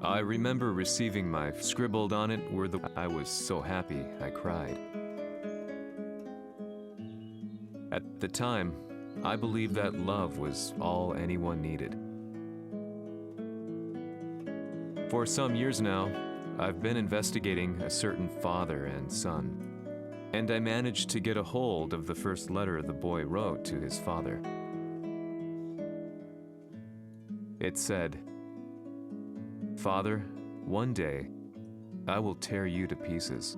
I remember receiving my scribbled on it were the I was so happy I cried. At the time, I believed that love was all anyone needed. For some years now, I've been investigating a certain father and son, and I managed to get a hold of the first letter the boy wrote to his father. It said, "Father, one day, I will tear you to pieces."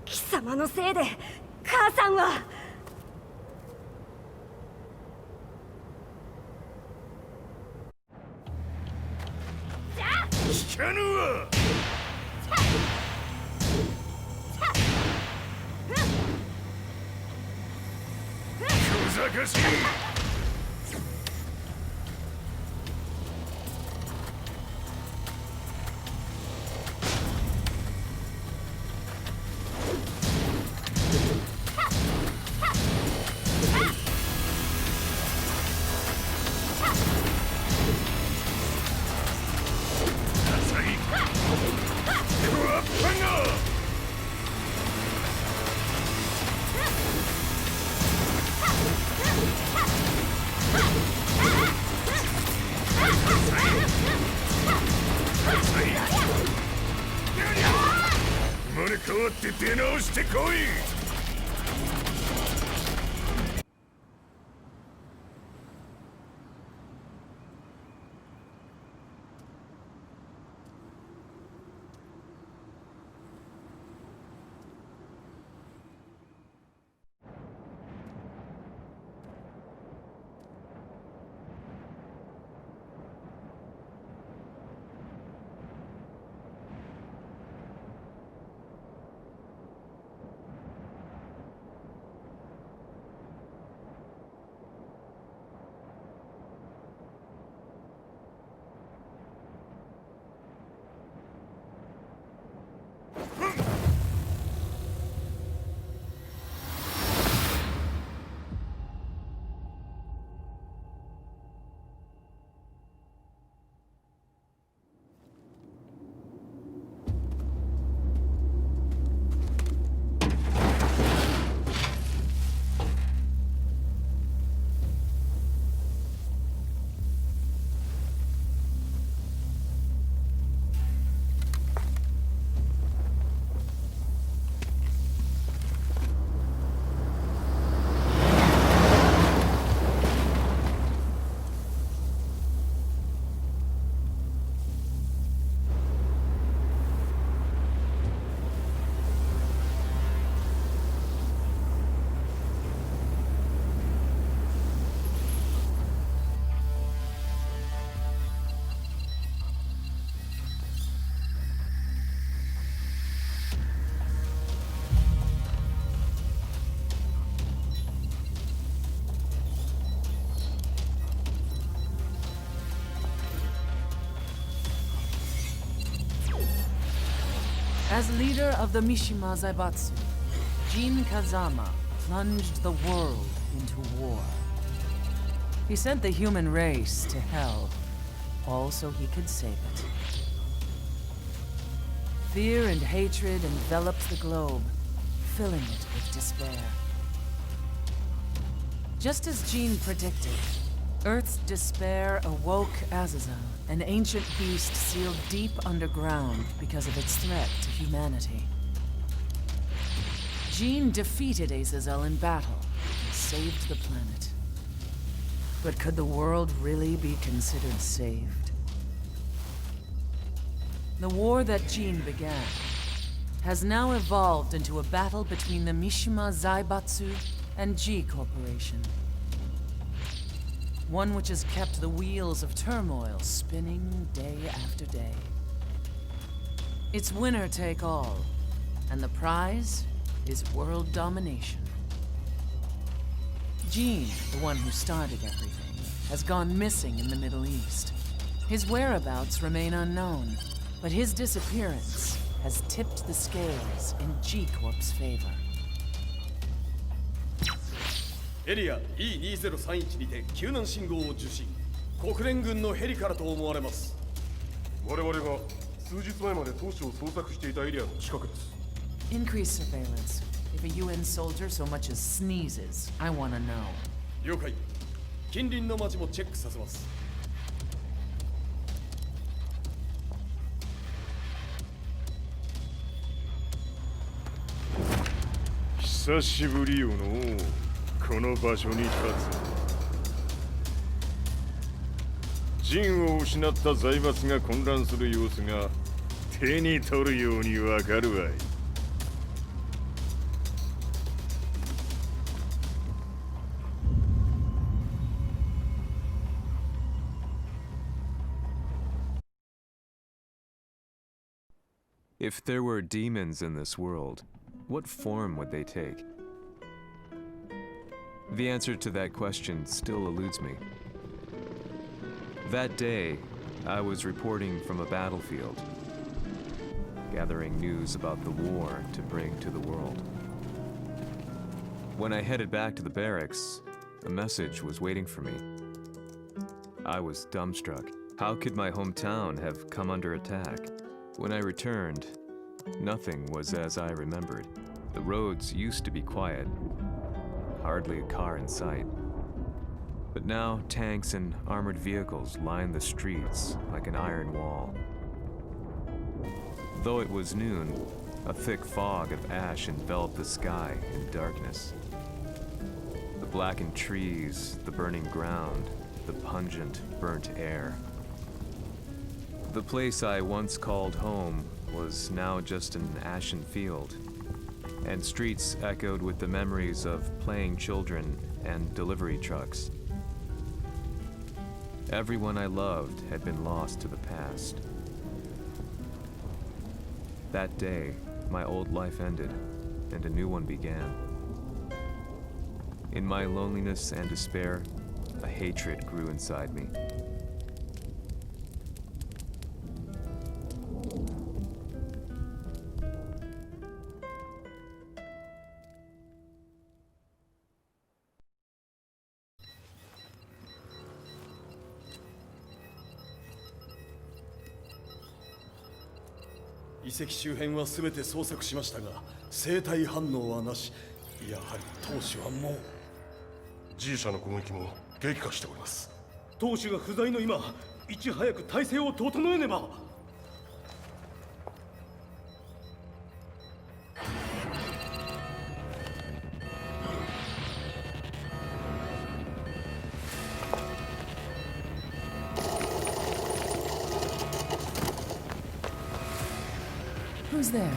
貴様のせいで母さんは。聞かぬわ。小賢しい。生まれ変わって出直してこい。As leader of the Mishima Zaibatsu, Jin Kazama plunged the world into war. He sent the human race to hell, all so he could save it. Fear and hatred enveloped the globe, filling it with despair. Just as Jean predicted, Earth's despair awoke Azazel, an ancient beast sealed deep underground because of its threat to humanity. Jean defeated Azazel in battle and saved the planet. But could the world really be considered saved? The war that Jean began has now evolved into a battle between the Mishima Zaibatsu and G Corporation. One which has kept the wheels of turmoil spinning day after day. It's winner take all, and the prize is world domination. Jean, the one who started everything, has gone missing in the Middle East. His whereabouts remain unknown, but his disappearance has tipped the scales in G Corp's favor. エリア E2031 にて救難信号を受信。国連軍のヘリからと思われます。我々が数日前まで当初を捜索していたエリアの近くです。 Increase surveillance. If a UN soldier so much as sneezes, I want to know. 了解。近隣の町もチェックさせます。久しぶりよのう。この場所に立つ。陣を失った財閥が混乱する様子が手に取るようにわかるわい。If there were demons in this world, what form would they take? The answer to that question still eludes me. That day, I was reporting from a battlefield, gathering news about the war to bring to the world. When I headed back to the barracks, a message was waiting for me. I was dumbstruck. How could my hometown have come under attack? When I returned, nothing was as I remembered. The roads used to be quiet, hardly a car in sight. But now tanks and armored vehicles line the streets like an iron wall. Though it was noon, a thick fog of ash enveloped the sky in darkness. The blackened trees, the burning ground, the pungent, burnt air. The place I once called home was now just an ashen field, and streets echoed with the memories of playing children and delivery trucks. Everyone I loved had been lost to the past. That day, my old life ended, and a new one began. In my loneliness and despair, a hatred grew inside me.遺跡周辺は全て捜索しましたが、生体反応はなし。やはり当主はもう。G 社の攻撃も激化しております。当主が不在の今、いち早く体制を整えねば。Who's there?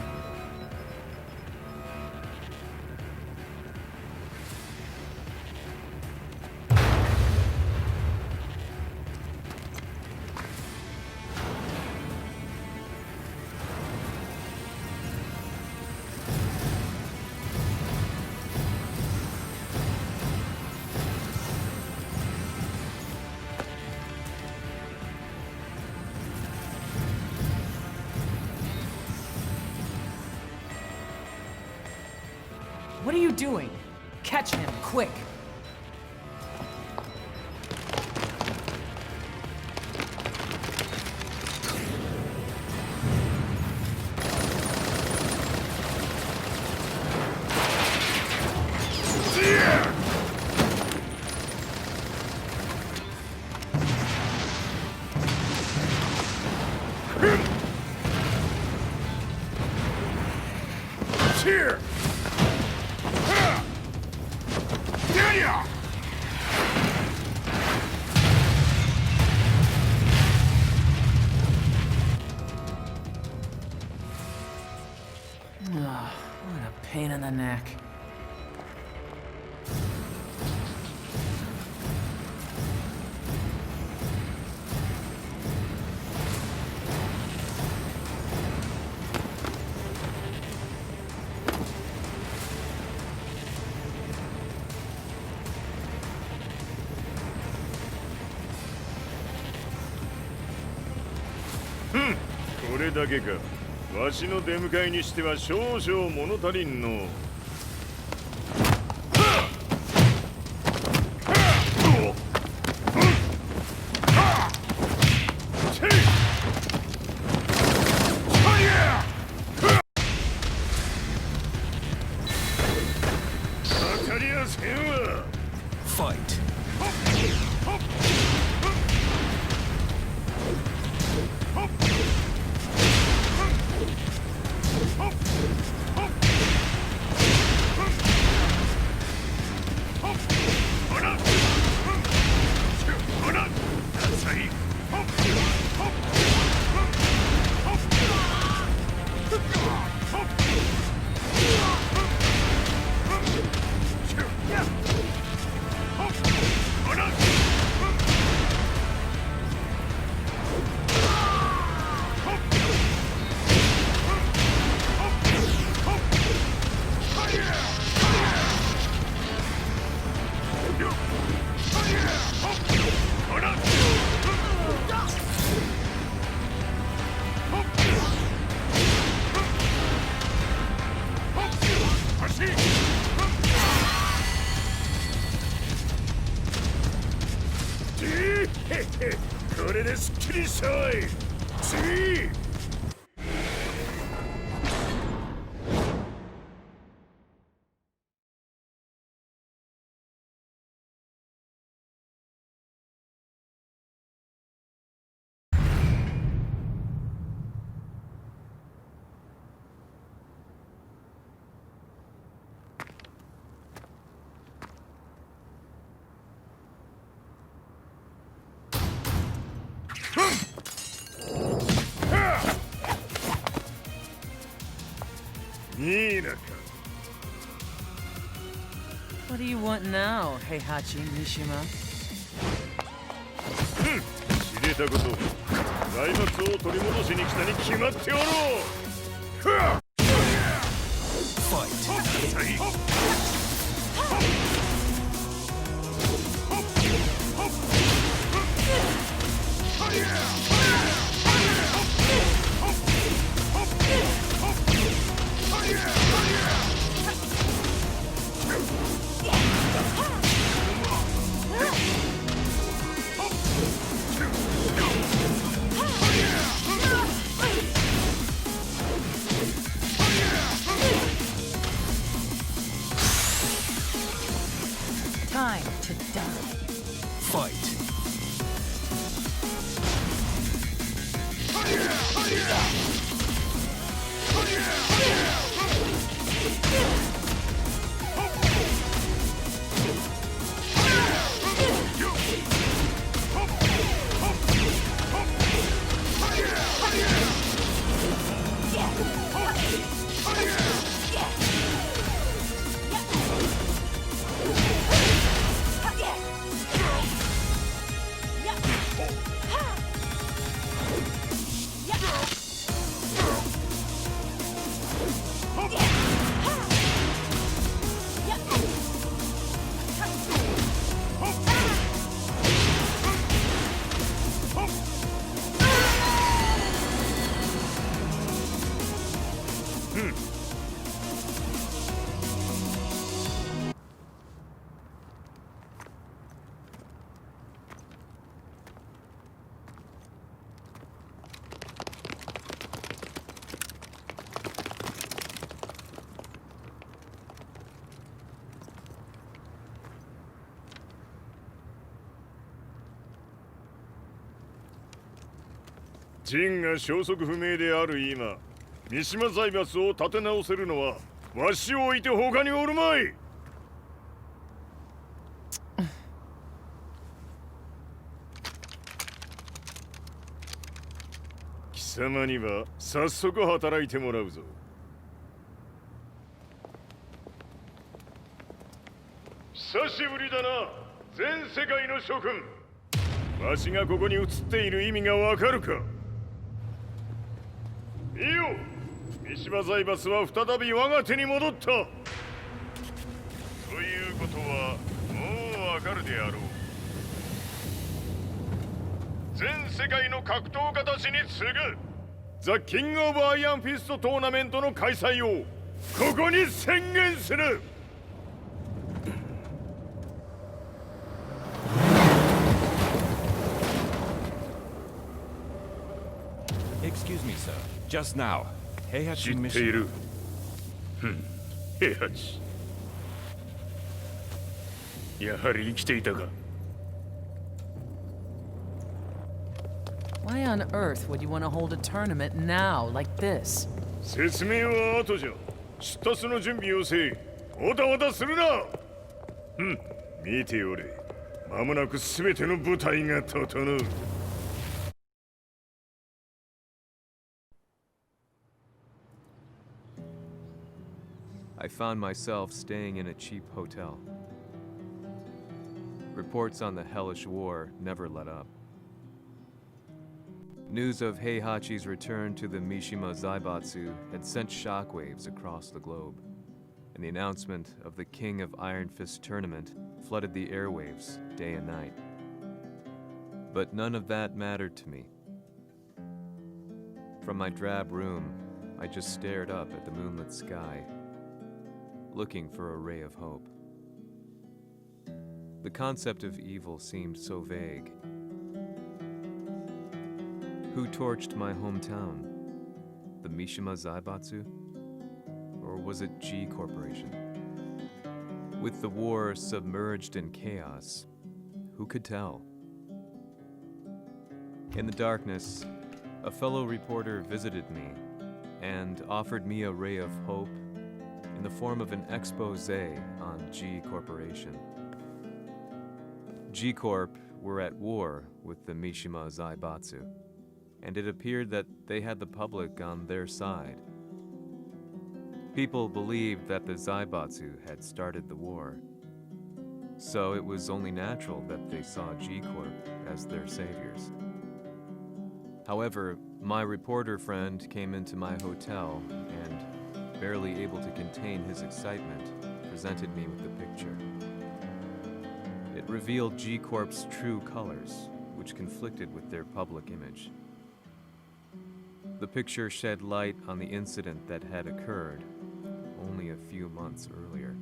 What are you doing? Catch him, quick! Here! Oh, what a pain in the neck. Hmm. これだけか。わしの出迎えにしては少々物足りんの。当たりやせんわ。Fight.これですっきりしたわい。次。いいなか。What do you want now, Heihachi Mishima? 知れたこと。財閥を取り戻しに来たに決まっておろう。Time to die. Fight.ジンが消息不明である今、三島財閥を立て直せるのはわしを置いて他におるまい。貴様には早速働いてもらうぞ。久しぶりだな、全世界の諸君。わしがここに映っている意味がわかるか。いいよ、三島財閥は再び我が手に戻った。ということはもうわかるであろう。全世界の格闘家たちに次ぐザ・キング・オブ・アイアンフィストトーナメントの開催をここに宣言する。Excuse me, sir. Just now, 知 Heihachi ってい mission. る。平八。やはり生きていたか。Why on earth would you want to hold a tournament now, like this? 説明は後じゃ。出立の準備をせい。おたおたするな。見ておれ。間もなく全ての部隊が整う。I found myself staying in a cheap hotel. Reports on the hellish war never let up. News of Heihachi's return to the Mishima Zaibatsu had sent shockwaves across the globe, and the announcement of the King of Iron Fist tournament flooded the airwaves day and night. But none of that mattered to me. From my drab room, I just stared up at the moonlit sky, looking for a ray of hope. The concept of evil seemed so vague. Who torched my hometown? The Mishima Zaibatsu? Or was it G Corporation? With the war submerged in chaos, who could tell? In the darkness, a fellow reporter visited me and offered me a ray of hope in the form of an expose on G Corporation. G Corp were at war with the Mishima Zaibatsu, and it appeared that they had the public on their side. People believed that the Zaibatsu had started the war, so it was only natural that they saw G Corp as their saviors. However, my reporter friend came into my hotel and, barely able to contain his excitement, presented me with the picture. It revealed G Corp's true colors, which conflicted with their public image. The picture shed light on the incident that had occurred only a few months earlier.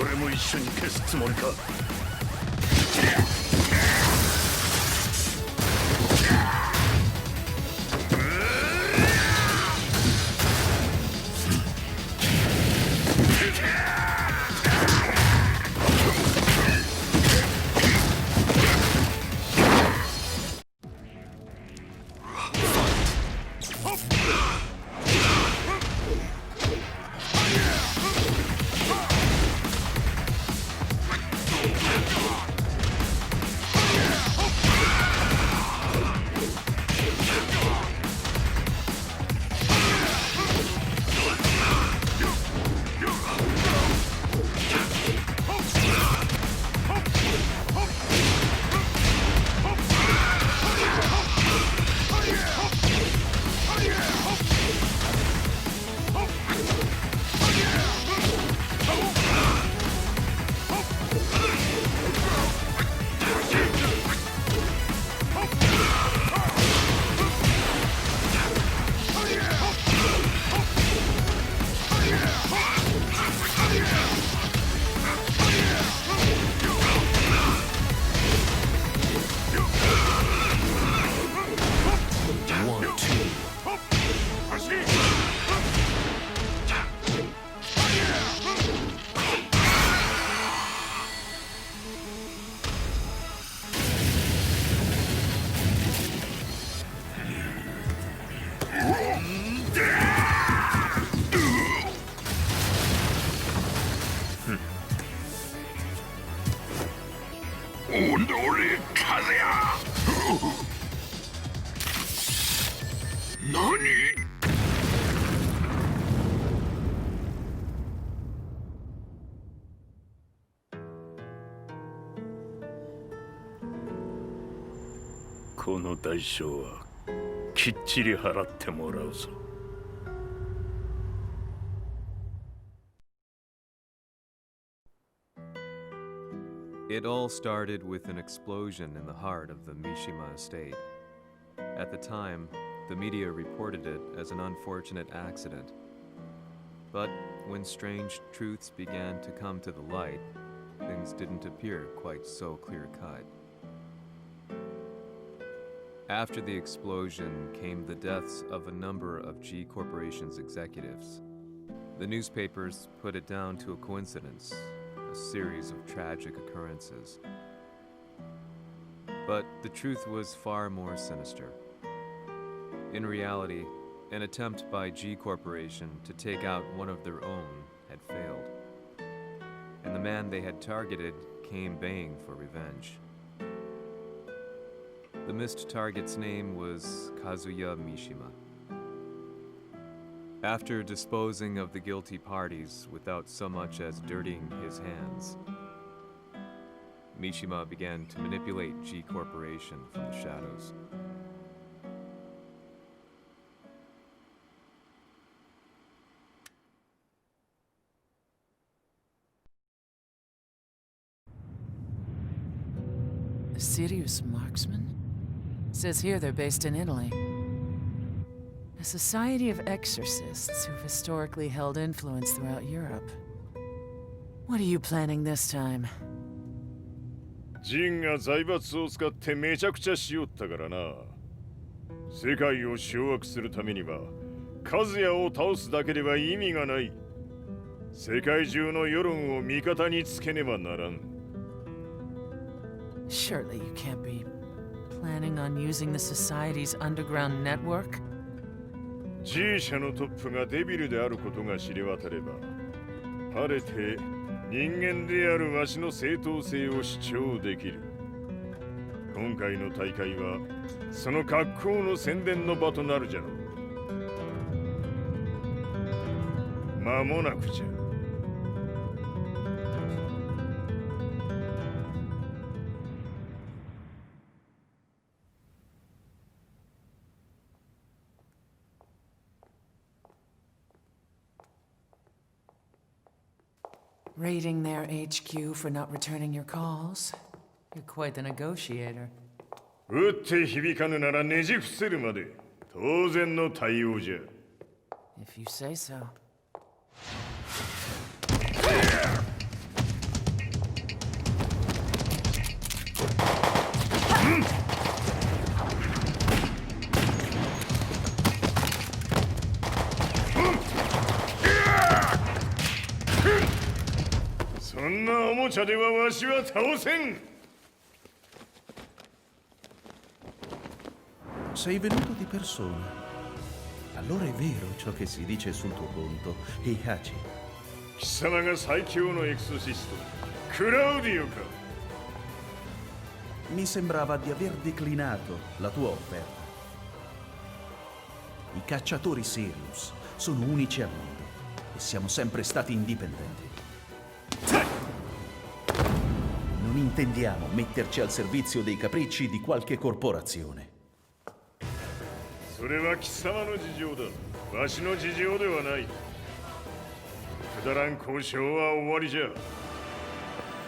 俺も一緒に消すつもりか。この代償はきっちり払ってもらうぞ。It all started with an explosion in the heart of the Mishima estate. At the time, the media reported it as an unfortunate accident. But when strange truths began to come to the light, things didn't appear quite so clear-cut. After the explosion came the deaths of a number of G Corporation's executives. The newspapers put it down to a coincidence, a series of tragic occurrences. But the truth was far more sinister. In reality, an attempt by G Corporation to take out one of their own had failed, and the man they had targeted came baying for revenge. The missed target's name was Kazuya Mishima. After disposing of the guilty parties without so much as dirtying his hands, Mishima began to manipulate G Corporation from the shadows. A serious marksman? Says here they're based in Italy. A society of exorcists who've historically held influence throughout Europe. What are you planning this time? ジンが財閥を使ってめちゃくちゃしよったからな。世界を掌握するためにはカズヤを倒すだけでは意味がない。世界中の世論を味方につけねばならん。Surely you can't be planning on using the society's underground network? G 社のトップがデビルであることが知れ渡れば、晴れて人間であるわしの正当性を主張できる。今回の大会はその格好の宣伝の場となるじゃろう。間もなくじゃ。Raiding their HQ for not returning your calls? You're quite the negotiator. 撃って響かぬならねじ伏せるまで当然の対応じゃ。If you say so. そんなおもちゃではわしは倒せん。 Sei venuto di persona. Allora è vero ciò che si dice sul tuo conto, Heihachi. 貴様が最強のエクソシスト、クラウディオか。 Mi sembrava di aver declinato la tua offerta. I cacciatori Sirius sono unici al mondo e siamo sempre stati indipendenti. Non intendiamo metterci al servizio dei capricci di qualche corporazione. それは貴様の事情だ。わしの事情ではない。くだらん交渉は終わりじゃ。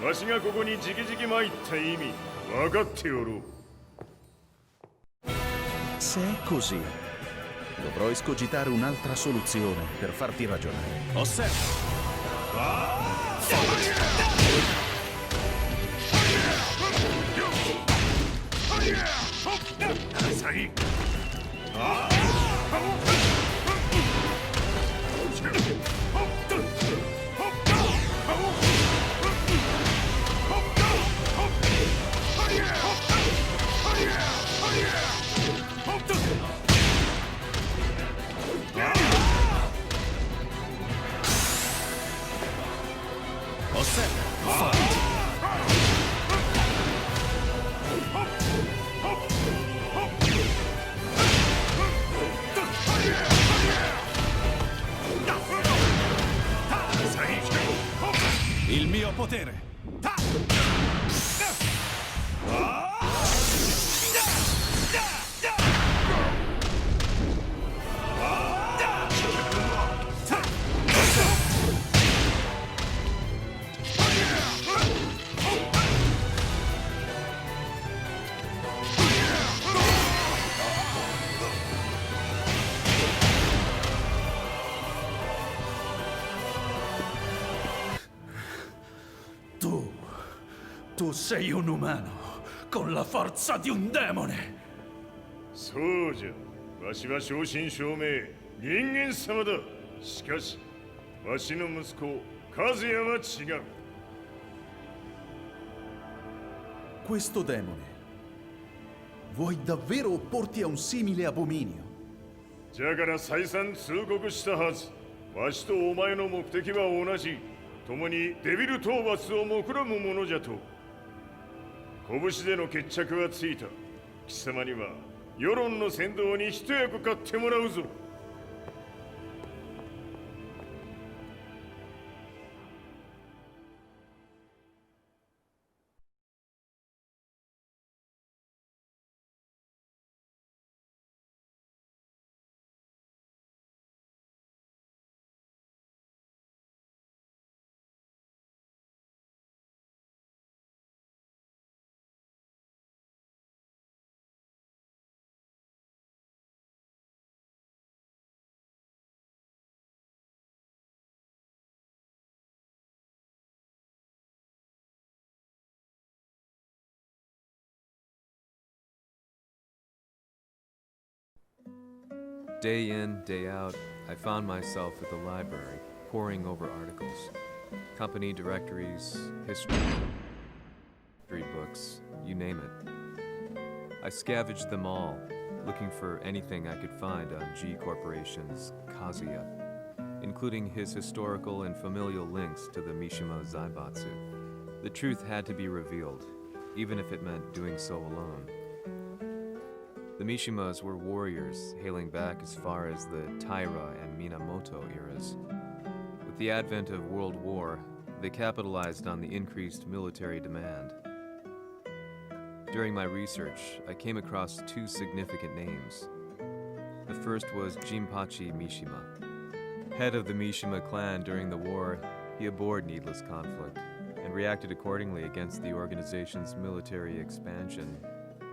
わしがここに直々参った意味、分かっておろう。 Se è così, dovrò escogitare un'altra soluzione per farti ragionare. Osserva! Il mio potere! Tu sei un umano con la forza di un demone. そうじゃ。わしは正真正銘人間様だ。しかし、わしの息子和也は違う。 Questo demone. Vuoi davvero opporti a un simile abominio? じゃから再三通告したはず。わしとお前の目的は同じ。共にデビル討伐を目論むものじゃと。拳での決着はついた。貴様には世論の先導に一役買ってもらうぞ。 Day in, day out, I found myself at the library, poring over articles, company directories, history books, you name it. I scavenged them all, looking for anything I could find on G Corporation's Kazuya, including his historical and familial links to the Mishima Zaibatsu. The truth had to be revealed, even if it meant doing so alone. The Mishimas were warriors hailing back as far as the Taira and Minamoto eras. With the advent of World War, they capitalized on the increased military demand. During my research, I came across two significant names. The first was Jinpachi Mishima. Head of the Mishima clan during the war, he abhorred needless conflict and reacted accordingly against the organization's military expansion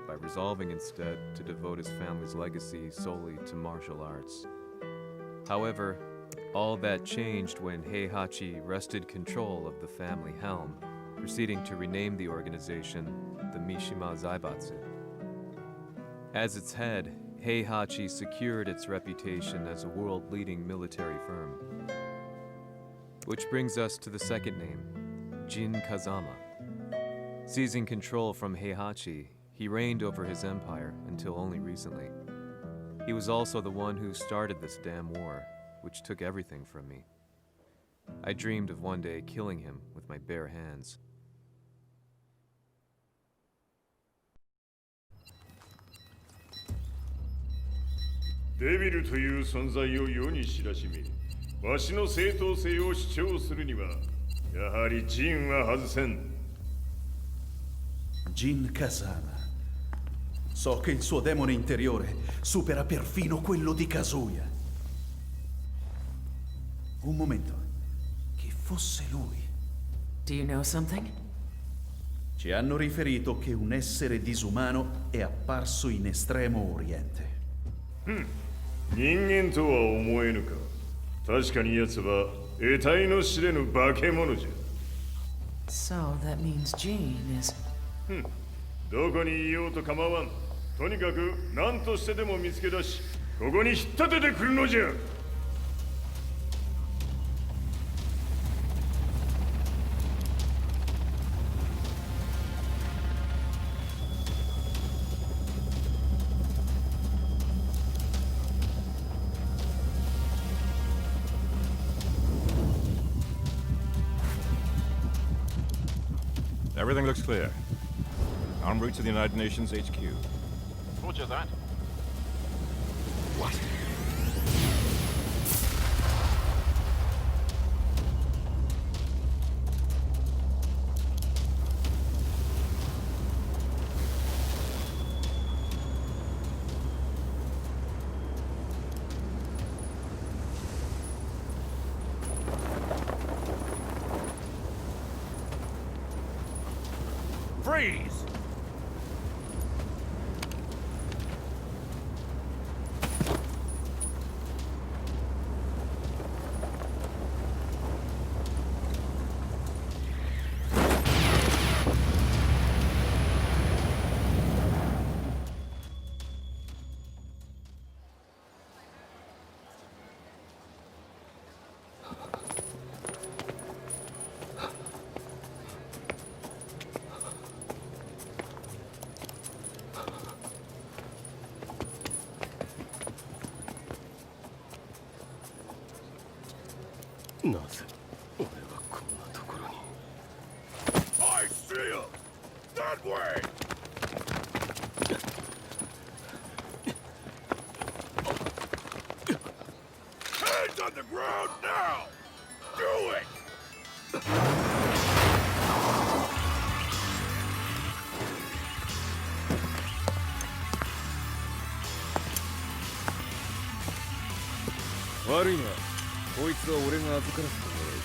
by resolving instead to devote his family's legacy solely to martial arts. However, all that changed when Heihachi wrested control of the family helm, proceeding to rename the organization the Mishima Zaibatsu. As its head, Heihachi secured its reputation as a world-leading military firm. Which brings us to the second name, Jin Kazama. Seizing control from Heihachi, he reigned over his empire until only recently. He was also the one who started this damn war, which took everything from me. I dreamed of one day killing him with my bare hands. 데빌という存在を世に知らしめ、わしの正当性を主張するには、やはりジンは外せん。Jin Kazama. So che il suo demone interiore supera perfino quello di Kazuya. Un momento. Chi fosse lui? Do you know something? Ci hanno riferito che un essere disumano è apparso in Estremo Oriente. 人間とは思えぬか。確かに奴は得体の知れぬ化け物じゃ。 So that means Jean is... どこにいようと構わん。とにかく何としてでも見つけ出し、ここに引っ立ててくるのじゃ。Everything looks clear. En route to the United Nations HQ. Roger that. What? Freeze! I see him! That way! Hands on the ground now! Do it! Worry not. こいつは俺が預からせてもらう。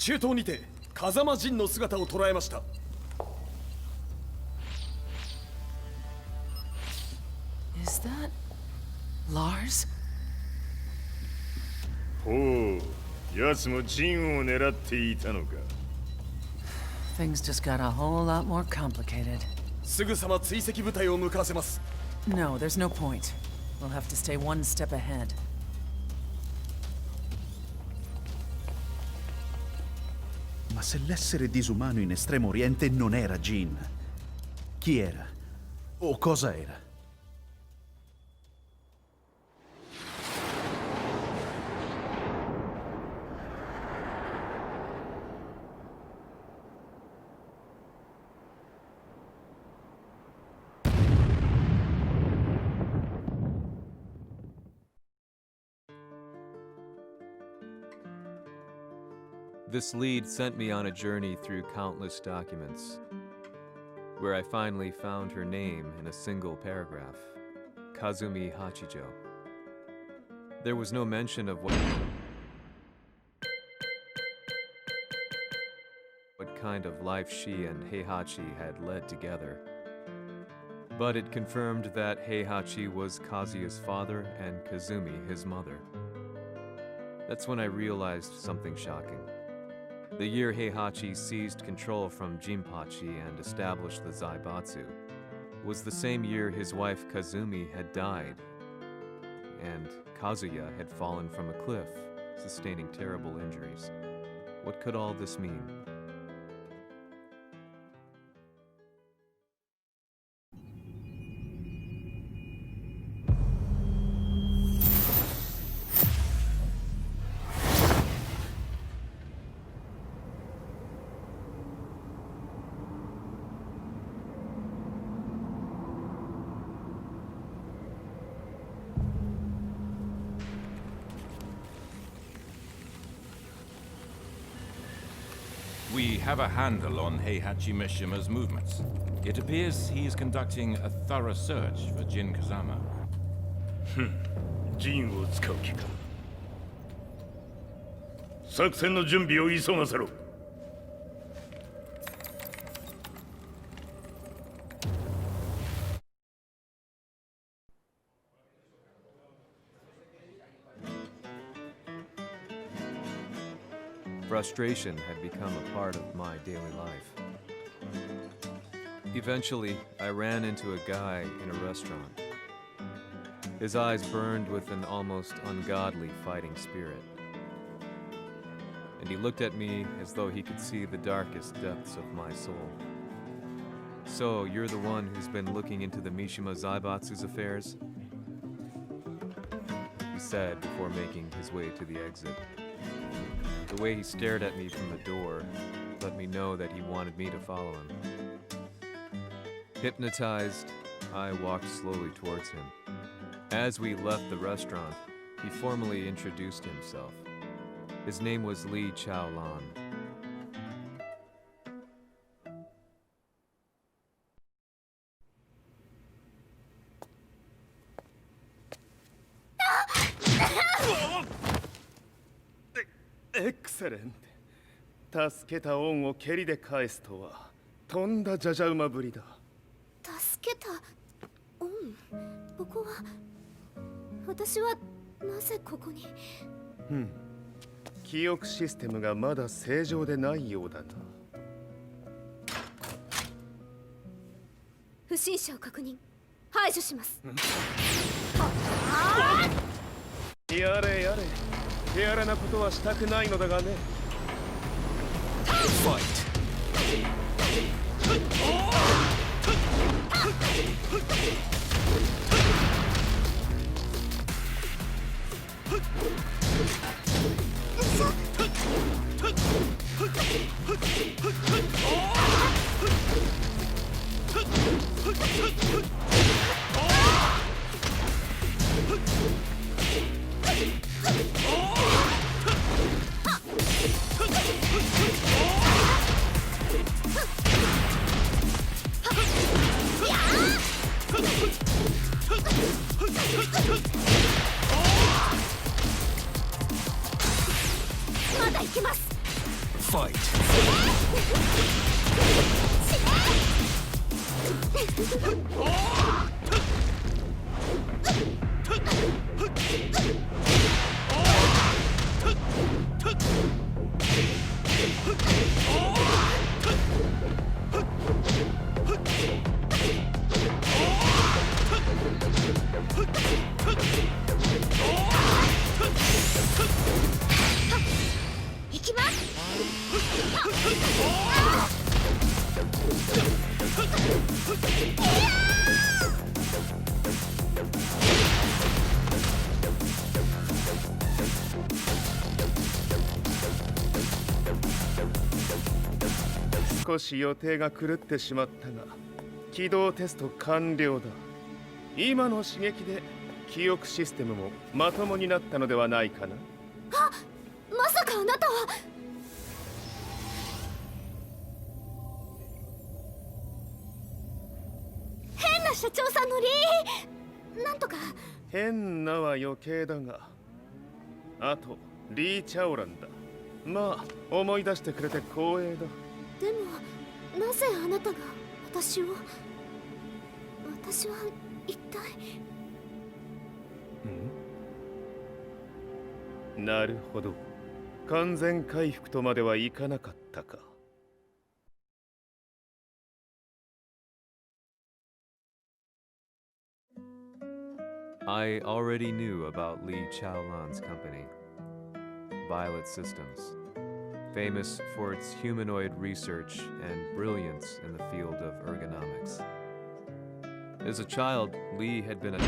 中東にて風間陣の姿を捉えました。Is that Lars? ほう、奴もジンを狙っていたのか。Things just got a whole lot more complicated. すぐさま追跡部隊を向かわせます。No, there's no point. We'll have to stay one step ahead. Ma se l'essere disumano in Estremo Oriente non era Jin, chi era? O cosa era? This lead sent me on a journey through countless documents, where I finally found her name in a single paragraph, Kazumi Hachijo. There was no mention of what kind of life she and Heihachi had led together. But it confirmed that Heihachi was Kazuya's father and Kazumi his mother. That's when I realized something shocking. The year Heihachi seized control from Jinpachi and established the Zaibatsu was the same year his wife Kazumi had died, and Kazuya had fallen from a cliff, sustaining terrible injuries. What could all this mean? We have a handle on Heihachi Mishima's movements. It appears he is conducting a thorough search for Jin Kazama. ジンを使う気か。作戦の準備を急がせろ。Frustration had become a part of my daily life. Eventually, I ran into a guy in a restaurant. His eyes burned with an almost ungodly fighting spirit. And he looked at me as though he could see the darkest depths of my soul. So, you're the one who's been looking into the Mishima Zaibatsu's affairs? He said before making his way to the exit. The way he stared at me from the door let me know that he wanted me to follow him. Hypnotized, I walked slowly towards him. As we left the restaurant, he formally introduced himself. His name was Li Chaolan. Excellent. 助けた恩を蹴りで返すとはとんだじゃじゃ馬ぶりだ。助けた恩。ここは私はなぜここに。記憶システムがまだ正常でないようだな。不審者を確認。排除します。やれやれ。手荒なことはしたくないのだがね。まだ行きます。Fight!少し予定が狂ってしまったが起動テスト完了だ。今の刺激で記憶システムもまともになったのではないかな。まさかあなたは。変な社長さんのリーなんとか。変なは余計だが、あとリー・チャオランだ。まあ思い出してくれて光栄だ。でもなぜあなたが私は一体。なるほど、完全回復とまではいかなかったか。I already knew about Li Chaolan's company, Violet Systems, famous for its humanoid research and brilliance in the field of ergonomics. As a child, Li had been a